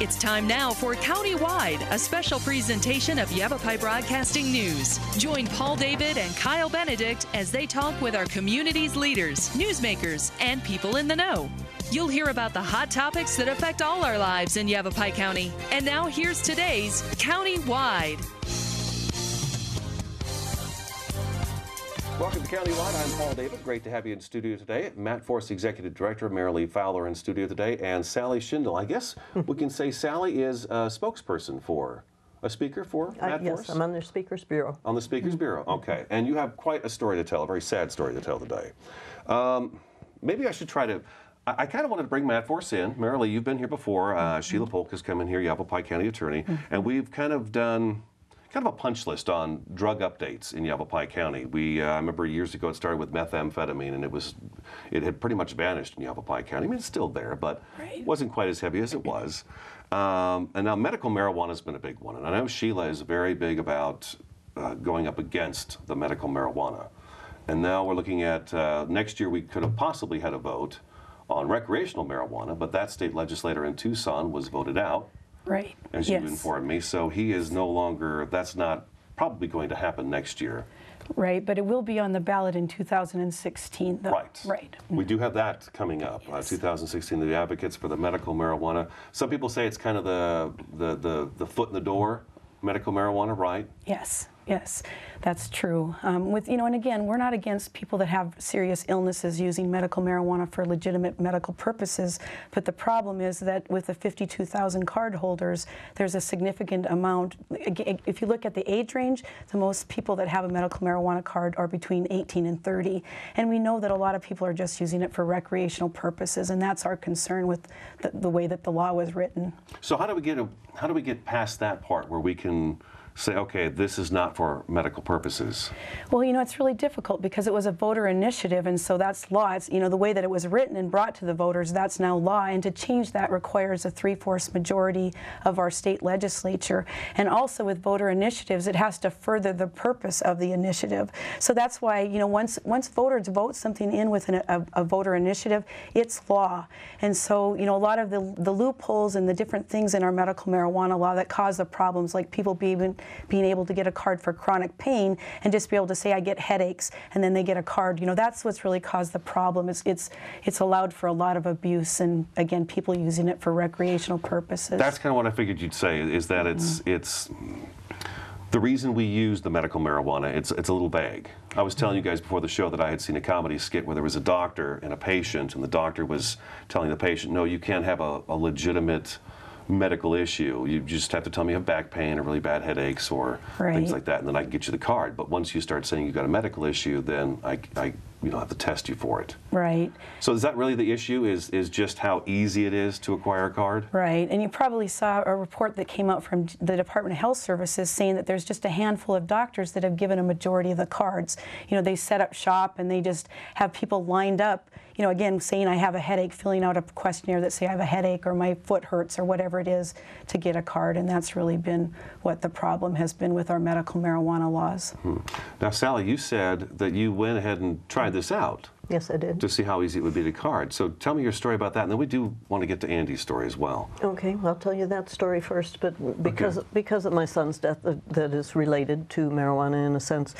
It's time now for Countywide, a special presentation of Yavapai Broadcasting News. Join Paul David and Kyle Benedict as they talk with our community's leaders, newsmakers, and people in the know. You'll hear about the hot topics that affect all our lives in Yavapai County. And now here's today's Countywide. Welcome to Countywide. I'm Paul David. Great to have you in studio today. MATForce Executive Director Marilee Fowler in studio today, and Sally Schindel. I guess we can say Sally is a spokesperson for, a speaker for MATForce? Yes, I'm on the Speakers Bureau. On the Speakers Bureau, okay. And you have quite a story to tell, a very sad story to tell today. Maybe I should try to, I kind of wanted to bring MATForce in. Marilee, you've been here before. Sheila Polk has come in here, Yavapai County Attorney, and we've kind of done kind of a punch list on drug updates in Yavapai County. I remember years ago it started with methamphetamine, and it had pretty much vanished in Yavapai County. I mean, it's still there, but it wasn't quite as heavy as it was. And now medical marijuana has been a big one, and I know Sheila is very big about going up against the medical marijuana. And now we're looking at, next year we could have possibly had a vote on recreational marijuana, but that state legislator in Tucson was voted out. Right. As you informed me. So he is no longer, that's not probably going to happen next year. Right, but it will be on the ballot in 2016. Though. Right. Right. We do have that coming up, yes. 2016, the advocates for the medical marijuana. Some people say it's kind of the foot in the door, medical marijuana, right? Yes. Yes, that's true. And again, we're not against people that have serious illnesses using medical marijuana for legitimate medical purposes, but the problem is that with the 52,000 card holders, there's a significant amount. If you look at the age range, the most people that have a medical marijuana card are between 18 and 30, and we know that a lot of people are just using it for recreational purposes, and that's our concern with the way that the law was written. So how do we get past that part where we can say, okay, this is not for medical purposes? Well, it's really difficult because it was a voter initiative, and so that's law. It's, the way that it was written and brought to the voters, that's now law, and to change that requires a 3/4 majority of our state legislature. And also with voter initiatives, it has to further the purpose of the initiative. So that's why, once voters vote something in with a voter initiative, it's law. And so, a lot of the loopholes and the different things in our medical marijuana law that cause the problems, like people being able to get a card for chronic pain and just be able to say I get headaches, and then they get a card. That's what's really caused the problem. It's allowed for a lot of abuse, and again, people using it for recreational purposes. That's kind of what I figured you'd say, is that it's the reason we use the medical marijuana, it's a little vague. I was telling you guys before the show that I had seen a comedy skit where there was a doctor and a patient, and the doctor was telling the patient, no, you can't have a legitimate medical issue. You just have to tell me you have back pain or really bad headaches or things like that, and then I can get you the card. But once you start saying you've got a medical issue, then I have to test you for it. Right. So is that really the issue, is just how easy it is to acquire a card? Right. And you probably saw a report that came out from the Department of Health Services saying that there's just a handful of doctors that have given a majority of the cards. They set up shop and they just have people lined up, again, saying I have a headache, filling out a questionnaire that say I have a headache or my foot hurts or whatever it is to get a card. And that's really been what the problem has been with our medical marijuana laws. Now, Sally, you said that you went ahead and tried this out. Yes, I did. To see how easy it would be to card. So tell me your story about that, and then we do want to get to Andy's story as well. Okay, well, I'll tell you that story first, but because of my son's death that is related to marijuana in a sense,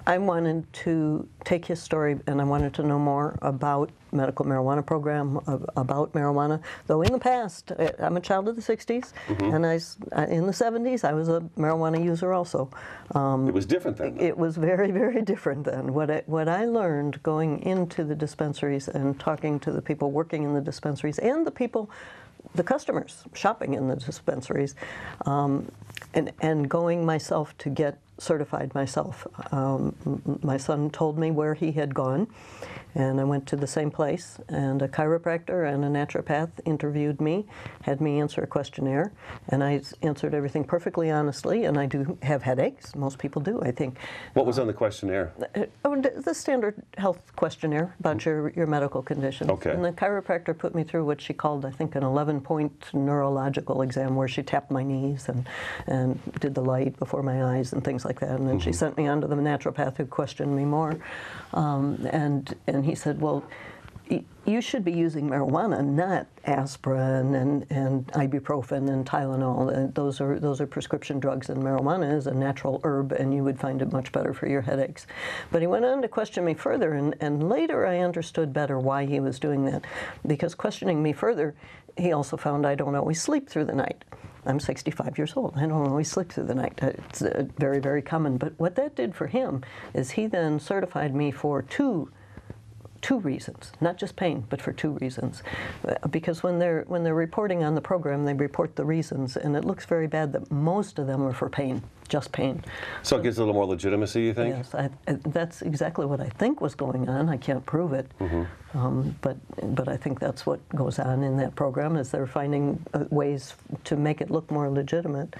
I wanted to take his story, and I wanted to know more about medical marijuana program, about marijuana. Though in the past, I'm a child of the 60s, and in the 70s, I was a marijuana user also. It was different then. It was very, very different then. What I learned going into the dispensaries and talking to the people working in the dispensaries and the customers shopping in the dispensaries, and going myself to get certified myself. My son told me where he had gone, and I went to the same place, and a chiropractor and a naturopath interviewed me, had me answer a questionnaire, and I answered everything perfectly honestly, and I do have headaches. Most people do, I think. What was on the questionnaire? The standard health questionnaire about your medical conditions. Okay. And the chiropractor put me through what she called, I think, an 11-point neurological exam, where she tapped my knees and did the light before my eyes and things like that. And then she sent me on to the naturopath, who questioned me more. And he said, well, you should be using marijuana, not aspirin and ibuprofen and Tylenol. Those are prescription drugs, and marijuana is a natural herb, and you would find it much better for your headaches. But he went on to question me further, and later I understood better why he was doing that. Because questioning me further, he also found I don't always sleep through the night. I'm 65 years old. I don't always sleep through the night. It's very, very common. But what that did for him is he then certified me for two reasons, not just pain, but for 2 reasons. Because when they're reporting on the program, they report the reasons, and it looks very bad that most of them are for pain, just pain. So it gives a little more legitimacy, you think? Yes, that's exactly what I think was going on. I can't prove it, but I think that's what goes on in that program, is they're finding ways to make it look more legitimate.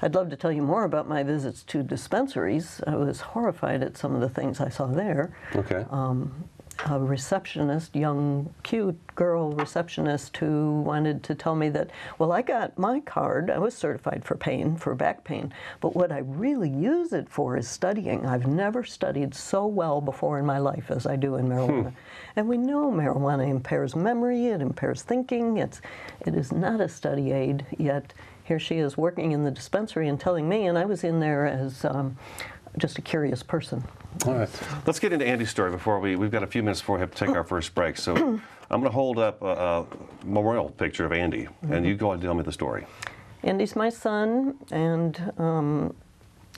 I'd love to tell you more about my visits to dispensaries. I was horrified at some of the things I saw there. Okay. A receptionist, young, cute girl receptionist, who wanted to tell me that, well, I got my card, I was certified for pain, for back pain, but what I really use it for is studying. I've never studied so well before in my life as I do in marijuana. And we know marijuana impairs memory, it impairs thinking, it is not a study aid, yet here she is working in the dispensary and telling me, and I was in there as just a curious person. All right. Let's get into Andy's story before we've got a few minutes before we have to take our first break. So I'm going to hold up a memorial picture of Andy, and you go ahead and tell me the story. Andy's my son, and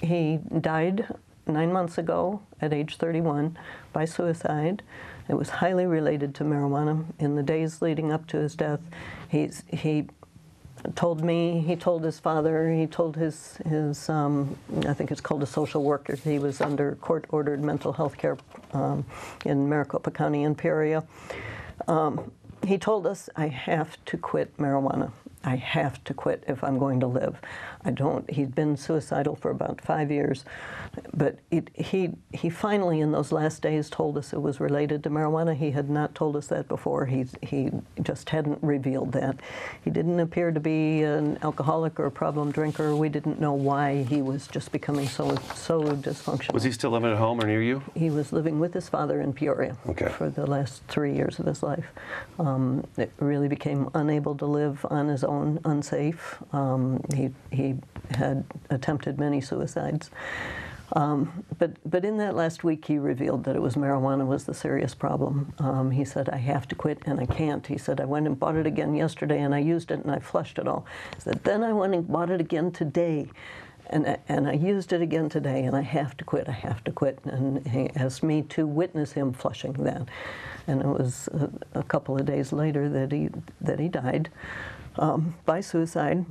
he died 9 months ago at age 31 by suicide. It was highly related to marijuana. In the days leading up to his death, he told me, he told his father, he told his I think it's called a social worker. He was under court-ordered mental health care in Maricopa County in Peoria. He told us, I have to quit marijuana. I have to quit if I'm going to live. He'd been suicidal for about 5 years, but he finally in those last days told us it was related to marijuana. He had not told us that before. He just hadn't revealed that. He didn't appear to be an alcoholic or a problem drinker. We didn't know why he was just becoming so dysfunctional. Was he still living at home or near you? He was living with his father in Peoria for the last 3 years of his life. It really became unable to live on his own, unsafe. He had attempted many suicides. But in that last week, he revealed that it was marijuana was the serious problem. He said, I have to quit, and I can't. He said, I went and bought it again yesterday, and I used it, and I flushed it all. He said, then I went and bought it again today, and I used it again today, and I have to quit, I have to quit. And he asked me to witness him flushing that. And it was a couple of days later that he died by suicide.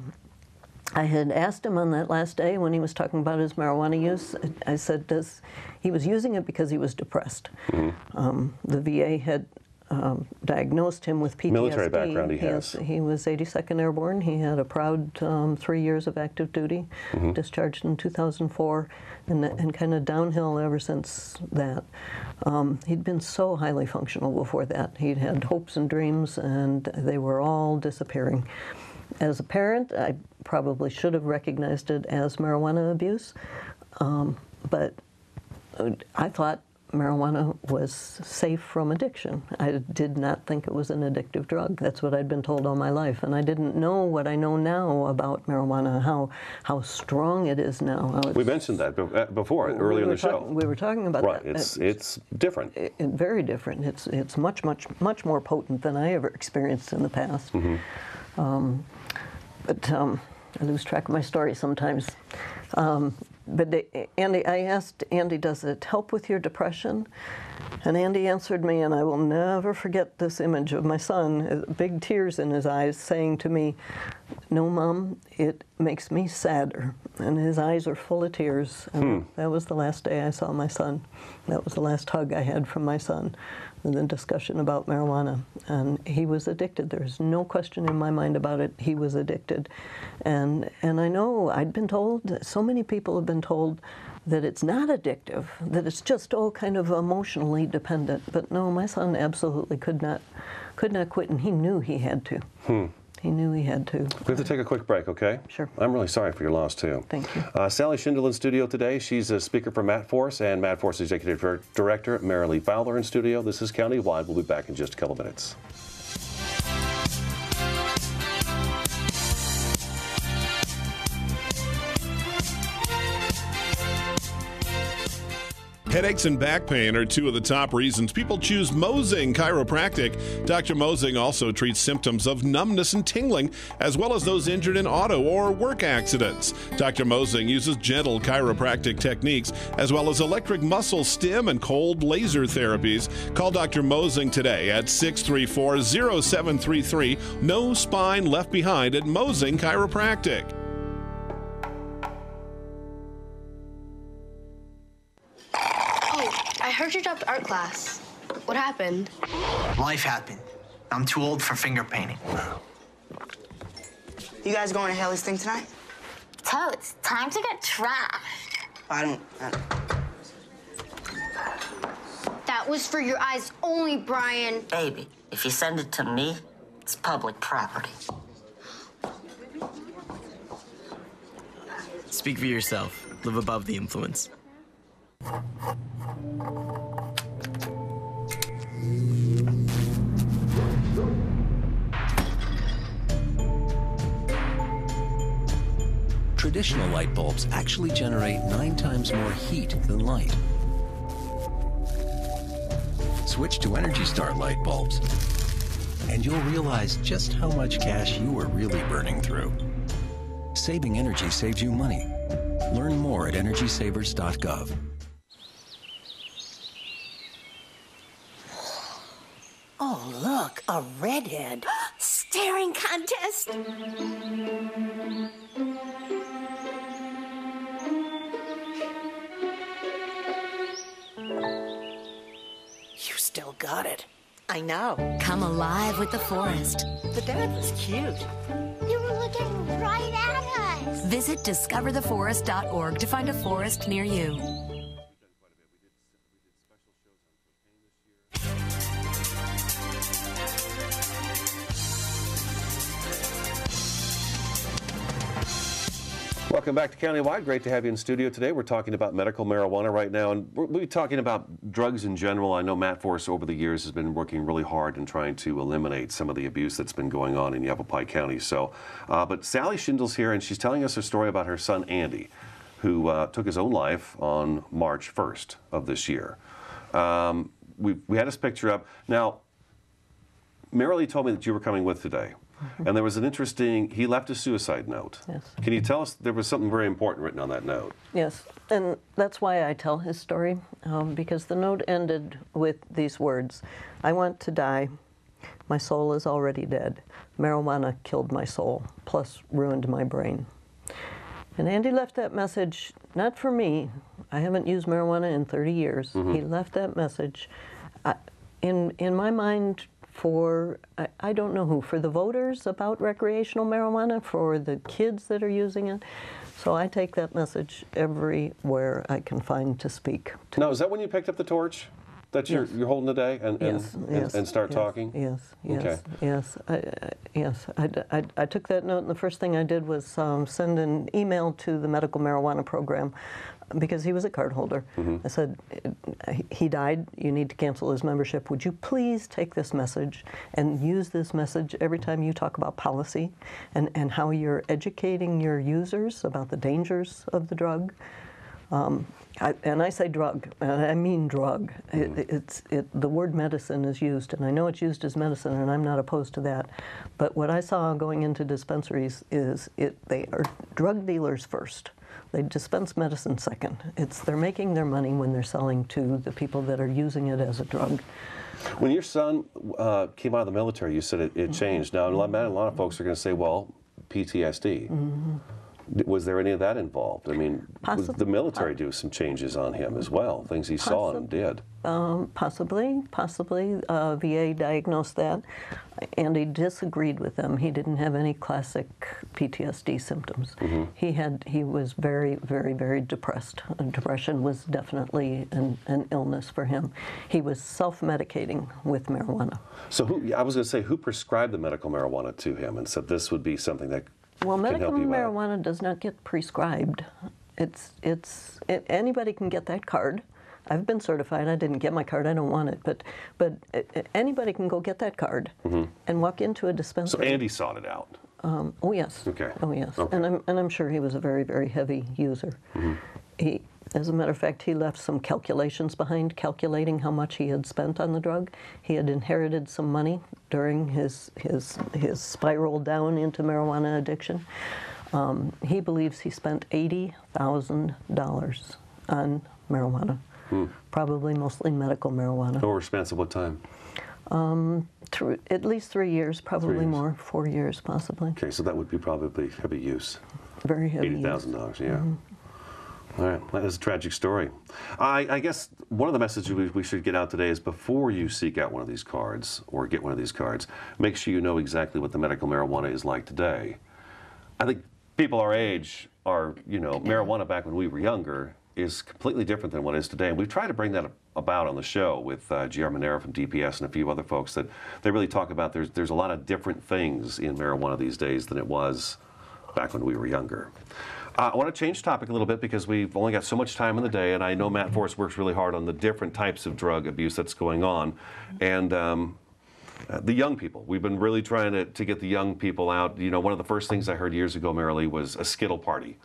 I had asked him on that last day when he was talking about his marijuana use, I said, he was using it because he was depressed. The VA had diagnosed him with PTSD. Military background he has. He was 82nd Airborne. He had a proud 3 years of active duty, discharged in 2004, and kind of downhill ever since that. He'd been so highly functional before that. He'd had hopes and dreams, and they were all disappearing. As a parent, I probably should have recognized it as marijuana abuse, but I thought marijuana was safe from addiction. I did not think it was an addictive drug. That's what I'd been told all my life, and I didn't know what I know now about marijuana, how strong it is now. We mentioned that before, earlier in the show. We were talking about that. Right, it's different. Very different. It's much more potent than I ever experienced in the past. But I lose track of my story sometimes. But I asked Andy, does it help with your depression? And Andy answered me, and I will never forget this image of my son, big tears in his eyes, saying to me, no, Mom, it makes me sadder. And his eyes are full of tears. And that was the last day I saw my son. That was the last hug I had from my son, and the discussion about marijuana. And he was addicted. There's no question in my mind about it. He was addicted. And I know I'd been told, so many people have been told, that it's not addictive, that it's just, kind of emotionally dependent. But no, my son absolutely could not quit, and he knew he had to. He knew he had to. We have to take a quick break, okay? Sure. I'm really sorry for your loss, too. Thank you. Sally Schindel in studio today. She's a speaker for MATForce and MATForce Executive Director Marilee Fowler in studio. This is Countywide. We'll be back in just a couple minutes. Headaches and back pain are two of the top reasons people choose Mosing Chiropractic. Dr. Mosing also treats symptoms of numbness and tingling, as well as those injured in auto or work accidents. Dr. Mosing uses gentle chiropractic techniques, as well as electric muscle stim and cold laser therapies. Call Dr. Mosing today at 634-0733. No spine left behind at Mosing Chiropractic. I heard you dropped art class. What happened? Life happened. I'm too old for finger painting. You guys going to Haley's thing tonight? Totes, time to get trashed. I don't. That was for your eyes only, Brian. Baby, if you send it to me, it's public property. Speak for yourself. Live above the influence. Traditional light bulbs actually generate 9 times more heat than light. Switch to Energy Star light bulbs, and you'll realize just how much cash you are really burning through. Saving energy saves you money. Learn more at EnergySavers.gov. Oh, look, a redhead. Staring contest. You still got it. I know. Come alive with the forest. The dad was cute. They were looking right at us. Visit discovertheforest.org to find a forest near you. Welcome back to Countywide. Great to have you in studio today. We're talking about medical marijuana right now, and we'll be talking about drugs in general. I know MATForce over the years has been working really hard in trying to eliminate some of the abuse that's been going on in Yavapai County. So, but Sally Schindel's here, and she's telling us a story about her son Andy, who took his own life on March 1st of this year. We had his picture up. Now, Marilee told me that you were coming with today. And there was an interesting, he left a suicide note. Yes. Can you tell us, there was something very important written on that note? Yes, and that's why I tell his story, because the note ended with these words: I want to die. My soul is already dead. Marijuana killed my soul, plus ruined my brain. And Andy left that message, not for me. I haven't used marijuana in 30 years. He left that message in my mind, for, I don't know who, for the voters about recreational marijuana, for the kids that are using it. So I take that message everywhere I can find to speak. Now, is that when you picked up the torch that you're holding today and start talking? Yes. I took that note, and the first thing I did was send an email to the medical marijuana program, because he was a card holder. I said, he died, you need to cancel his membership. Would you please take this message and use this message every time you talk about policy and how you're educating your users about the dangers of the drug? And I say drug, and I mean drug. The word medicine is used, and I know it's used as medicine, and I'm not opposed to that. But what I saw going into dispensaries is they are drug dealers first. They dispense medicine second. They're making their money when they're selling to the people that are using it as a drug. When your son came out of the military, you said it changed. Now, a lot of folks are going to say, well, PTSD. Was there any of that involved? I mean, did the military do some changes on him as well, things he saw and did? Possibly. VA diagnosed that. Andy disagreed with them. He didn't have any classic PTSD symptoms. He was very, very, very depressed. Depression was definitely an illness for him. He was self-medicating with marijuana. So I was going to say, who prescribed the medical marijuana to him and said this would be something that Well, can medical help you marijuana out? does not get prescribed. Anybody can get that card. I've been certified. I didn't get my card. I don't want it. But anybody can go get that card and walk into a dispensary. So Andy sought it out. Oh yes. Okay. Oh yes. Okay. And I'm sure he was a very, very heavy user. He, as a matter of fact, he left some calculations behind, calculating how much he had spent on the drug. He had inherited some money during his spiral down into marijuana addiction. He believes he spent $80,000 on marijuana, probably mostly medical marijuana. Over spans of what time? At least 3 years, probably 3 years. more, 4 years possibly. Okay, so that would be probably heavy use. Very heavy use. $80,000, yeah. All right, that is a tragic story. I guess one of the messages we should get out today is before you seek out one of these cards or get one of these cards, make sure you know exactly what the medical marijuana is like today. I think people our age are, marijuana back when we were younger is completely different than what it is today. And we've tried to bring that about on the show with G.R. Monero from DPS and a few other folks that they really talk about there's a lot of different things in marijuana these days than it was back when we were younger. I want to change topic a little bit because we've only got so much time in the day, and I know MATForce works really hard on the different types of drug abuse that's going on. And the young people, we've been really trying to get the young people out. One of the first things I heard years ago, Marilee, was a Skittle party.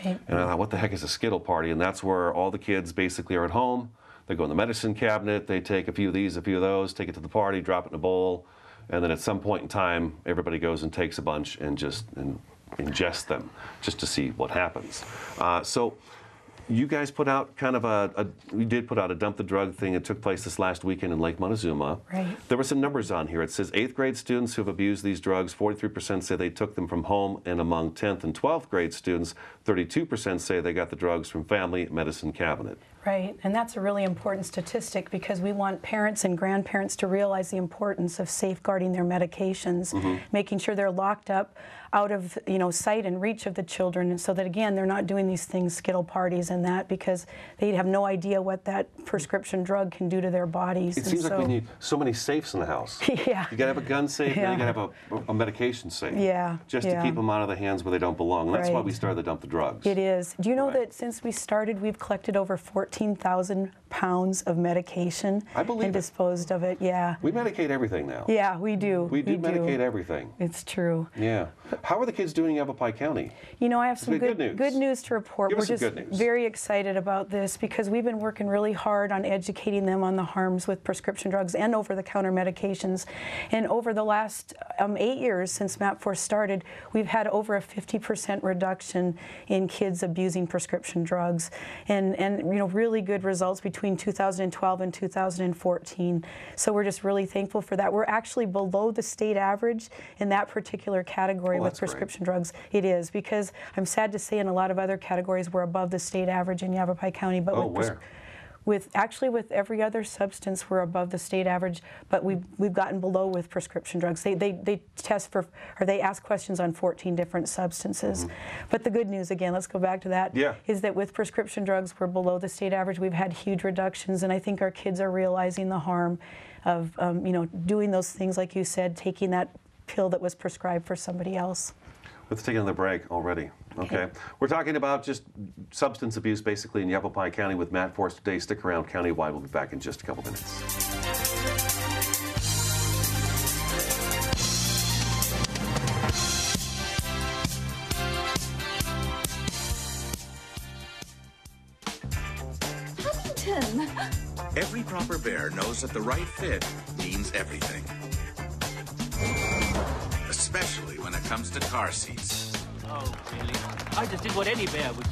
Right. And I thought, what the heck is a Skittle party? And that's where all the kids basically are at home. They go in the medicine cabinet, they take a few of these, a few of those, take it to the party, drop it in a bowl, and then at some point in time, everybody goes and takes a bunch and just ingest them just to see what happens. So you guys put out kind of we did put out a dump the drug thing. It took place this last weekend in Lake Montezuma. Right. There were some numbers on here. It says 8th grade students who have abused these drugs, 43% say they took them from home, and among 10th and 12th grade students, 32% say they got the drugs from family medicine cabinet. Right, and that's a really important statistic because we want parents and grandparents to realize the importance of safeguarding their medications, making sure they're locked up out of sight and reach of the children, and so that again they're not doing these things, Skittle parties and that, because they have no idea what that prescription drug can do to their bodies. It seems like we need so many safes in the house. Yeah. You got to have a gun safe, and you got to have a medication safe. Yeah. Just to keep them out of the hands where they don't belong. And that's why we started the Dump the Drugs. It is. Do you know that since we started, we've collected over 14,000 pounds of medication and disposed of it? Yeah. We medicate everything now. Yeah, we do. We do medicate everything. It's true. Yeah. How are the kids doing in Yavapai County? I have some good news to report. Give us We're some just good news. very excited about this because we've been working really hard on educating them on the harms with prescription drugs and over-the-counter medications. And over the last 8 years since MATForce started, we've had over a 50% reduction in kids abusing prescription drugs, and really good results between 2012 and 2014. So we're just really thankful for that. We're actually below the state average in that particular category with prescription drugs. It is, because I'm sad to say in a lot of other categories we're above the state average in Yavapai County. But with every other substance we're above the state average, but we've gotten below with prescription drugs. They test for, or they ask questions on 14 different substances. But the good news, again, let's go back to that, is that with prescription drugs we're below the state average. We've had huge reductions, and I think our kids are realizing the harm of doing those things, like you said, taking that pill that was prescribed for somebody else. Let's take another break already. Okay. We're talking about just substance abuse basically in Yavapai County with MATForce today. Stick around. Countywide. We'll be back in just a couple minutes. Every proper bear knows that the right fit means everything. Especially when it comes to car seats. Oh, really? I just did what any bear would do.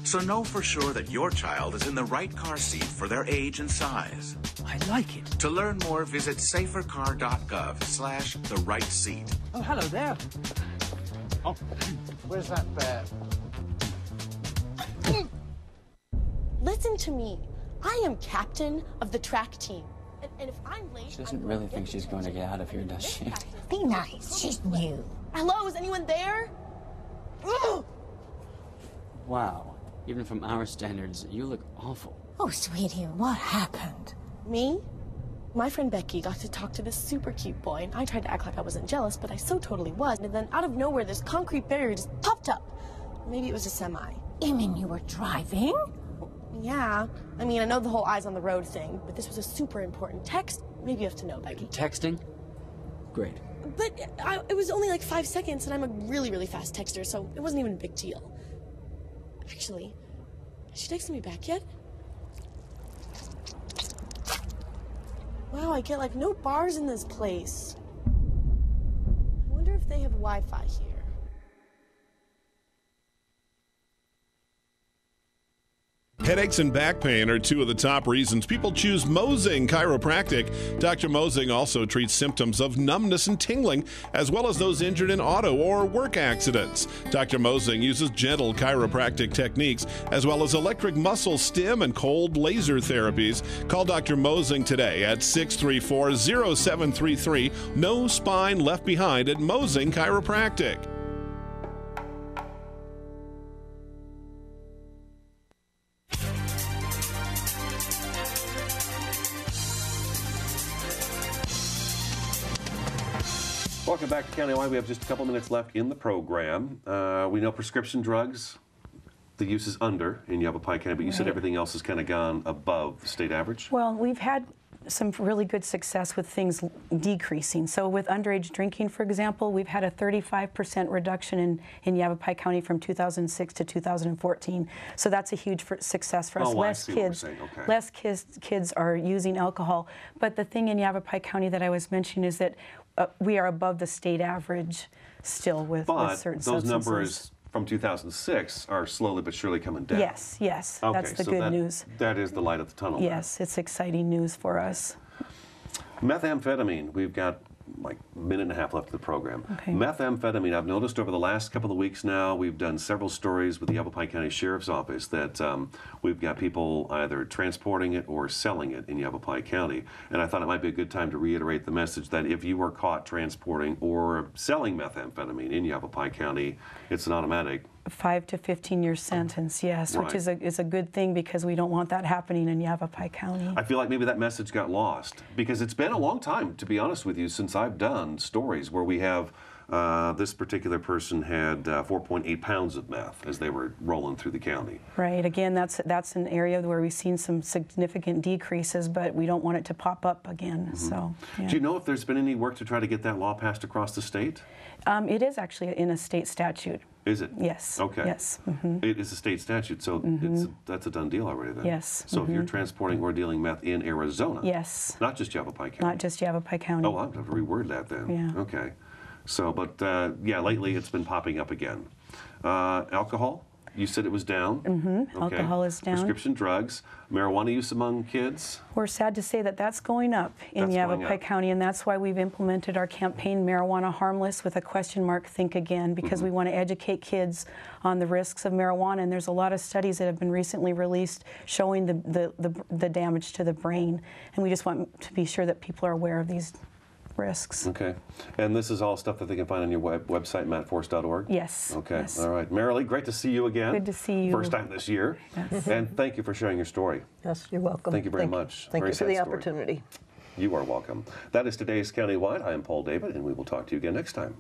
So know for sure that your child is in the right car seat for their age and size. I like it. To learn more, visit safercar.gov/the right seat. Oh, hello there. Oh, where's that bear? Listen to me. I am captain of the track team. And if I'm late, She doesn't really think she's going to get out of here, does she? Be nice. She's new. Hello, is anyone there? Wow. Even from our standards, you look awful. Oh, sweetie, what happened? Me? My friend Becky got to talk to this super cute boy, and I tried to act like I wasn't jealous, but I so totally was. And then out of nowhere, this concrete barrier just popped up. Maybe it was a semi. You mean you were driving? Yeah. I mean, I know the whole eyes on the road thing, but this was a super important text. Maybe you have to know, Becky. Texting? Great. But it was only like 5 seconds, and I'm a really, really fast texter, so it wasn't even a big deal. Actually, has she texted me back yet? Wow, I get like no bars in this place. I wonder if they have Wi-Fi here. Headaches and back pain are two of the top reasons people choose Mosing Chiropractic. Dr. Mosing also treats symptoms of numbness and tingling, as well as those injured in auto or work accidents. Dr. Mosing uses gentle chiropractic techniques, as well as electric muscle stim and cold laser therapies. Call Dr. Mosing today at 634-0733. No spine left behind at Mosing Chiropractic. Welcome back to Countywide. We have just a couple minutes left in the program. We know prescription drugs, the use is under in Yavapai County, but you said everything else has kind of gone above the state average? Well, we've had some really good success with things decreasing. So with underage drinking, for example, we've had a 35% reduction in Yavapai County from 2006 to 2014. So that's a huge success for us. Less kids are using alcohol. But the thing in Yavapai County that I was mentioning is that we are above the state average still with certain substances. Those numbers from 2006 are slowly but surely coming down. Yes, yes, okay, that's the good news. That is the light at the tunnel. Yes, it's exciting news for us. Methamphetamine, we've got like a minute and a half left of the program. Okay. Methamphetamine, I've noticed over the last couple of weeks now, we've done several stories with the Yavapai County Sheriff's Office that we've got people either transporting it or selling it in Yavapai County. And I thought it might be a good time to reiterate the message that if you were caught transporting or selling methamphetamine in Yavapai County, it's an automatic 5 to 15-year sentence, yes, which is a good thing because we don't want that happening in Yavapai County. I feel like maybe that message got lost because it's been a long time, to be honest with you, since I've done stories where we have this particular person had 4.8 pounds of meth as they were rolling through the county. Right. Again, that's an area where we've seen some significant decreases, but we don't want it to pop up again. Mm-hmm. So, yeah. Do you know if there's been any work to try to get that law passed across the state? It is actually in a state statute. Is it? Yes. Okay. Yes. Mm-hmm. It is a state statute, so that's a done deal already then. Yes. So if you're transporting or dealing meth in Arizona, yes, not just Yavapai County. Not just Yavapai County. Oh, I'll have to reword that then. Yeah. Okay. So, but yeah, lately it's been popping up again. Alcohol, you said it was down. Mm-hmm. Okay. Alcohol is down. Prescription drugs, marijuana use among kids. We're sad to say that that's going up in Yavapai County, and that's why we've implemented our campaign, Marijuana Harmless, with a question mark, think again, because we want to educate kids on the risks of marijuana, and there's a lot of studies that have been recently released showing the damage to the brain, and we just want to be sure that people are aware of these risks. Okay. And this is all stuff that they can find on your website, MATForce.org? Yes. Okay. Yes. All right. Marilee, great to see you again. Good to see you. First time this year. Yes. And thank you for sharing your story. Yes, you're welcome. Thank you very much. Thank you for the opportunity. You are welcome. That is today's Countywide. I am Paul David, and we will talk to you again next time.